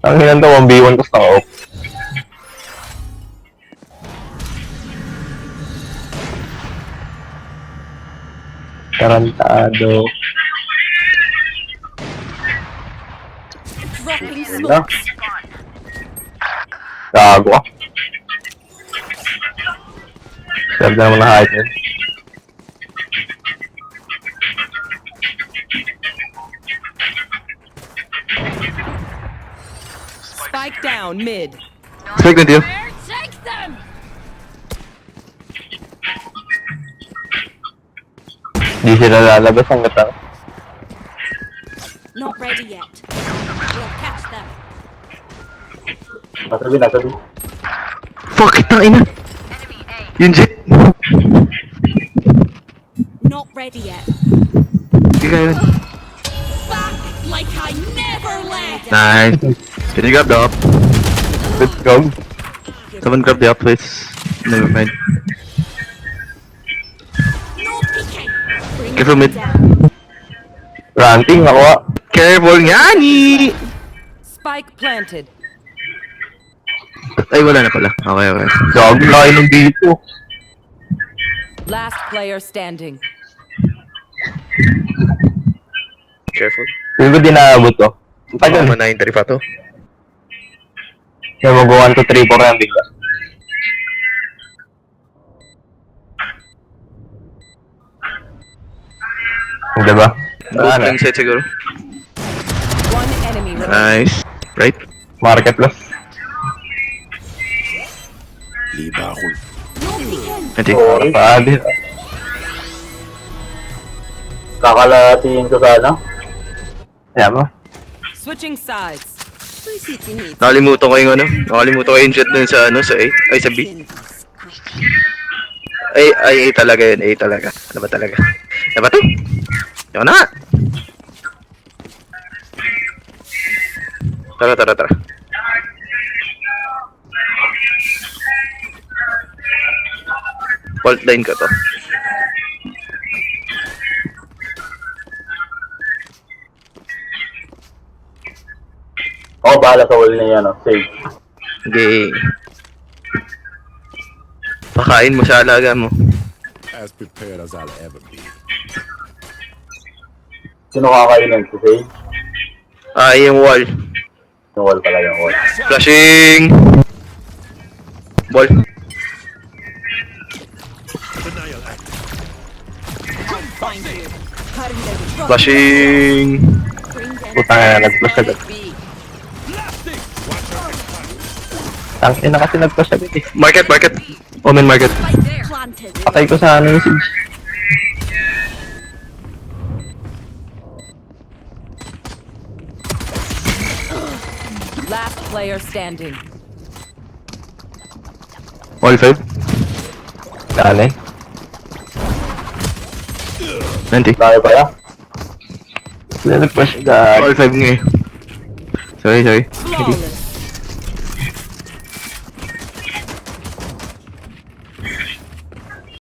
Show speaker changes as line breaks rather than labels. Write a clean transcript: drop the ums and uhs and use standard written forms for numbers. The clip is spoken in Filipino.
Ang hinan daw, 1v1 tapos naka-off. Tarantado.
Dropping
Wala.
smokes.
Gago ka. Serve na naman na height yun.
Spike down mid.
Spike na dito.
Take them!
Hindi sila lalabas ang gata.
Not ready yet. We'll catch them.
Nasabi, nasabi.
Fuck, itang ina. Yun, Jet.
Not ready yet.
Hindi ka yun.
Back like I never left.
Nice. Can you grab the up?
Let's go.
Someone grab the up, please. Never mind.
No peeking. Bring
Careful
them
mid.
down.
Ranting, nakuha.
Careful nga ni!
Spike planted.
Ay, wala na pala. Okay, okay.
Gago, laki ng dito.
Last player standing.
Careful.
Hindi ko dinaabot to. Ang tagal.
Baka ma-9 pa to.
Kaya mag 1, 2, 3, 4 yan bigla. Diba?
Both lang set siguro.
One enemy remaining.
Nice. Right?
Market plus.
No peeking.
I think.
Oo, pwede. Kakalatiin ko sana. Kaya mo.
Switching sides.
Nakalimutan ko yung ano. Nakalimutan ko yung jet dun sa ano, sa A. Ay, sa B. A talaga yun. A talaga. Ano ba talaga? Ano ba to? Yun na nga. Tara. Fault line ka to.
Oo, bahala sa wall niya, no? Safe.
Sige. Pakain mo sa alaga mo.
As prepared as I'll ever be.
Sino kakainin? Si Faye?
Ah, yung wall.
Yung wall pala yung wall.
Flashing! Ball.
Find you.
Flashing!
Bring them
Putang na, nag-flash agad.
B.
Tangin na kasi nag-flash agad eh.
Market. Omen market.
right there. Planted.
Patay ko sa ano yung siege.
Last player standing.
All 5.
Dali.
90.
Dali pa ya. Sila nag-flash agad.
All 5 nga eh. Sorry.
Flawless.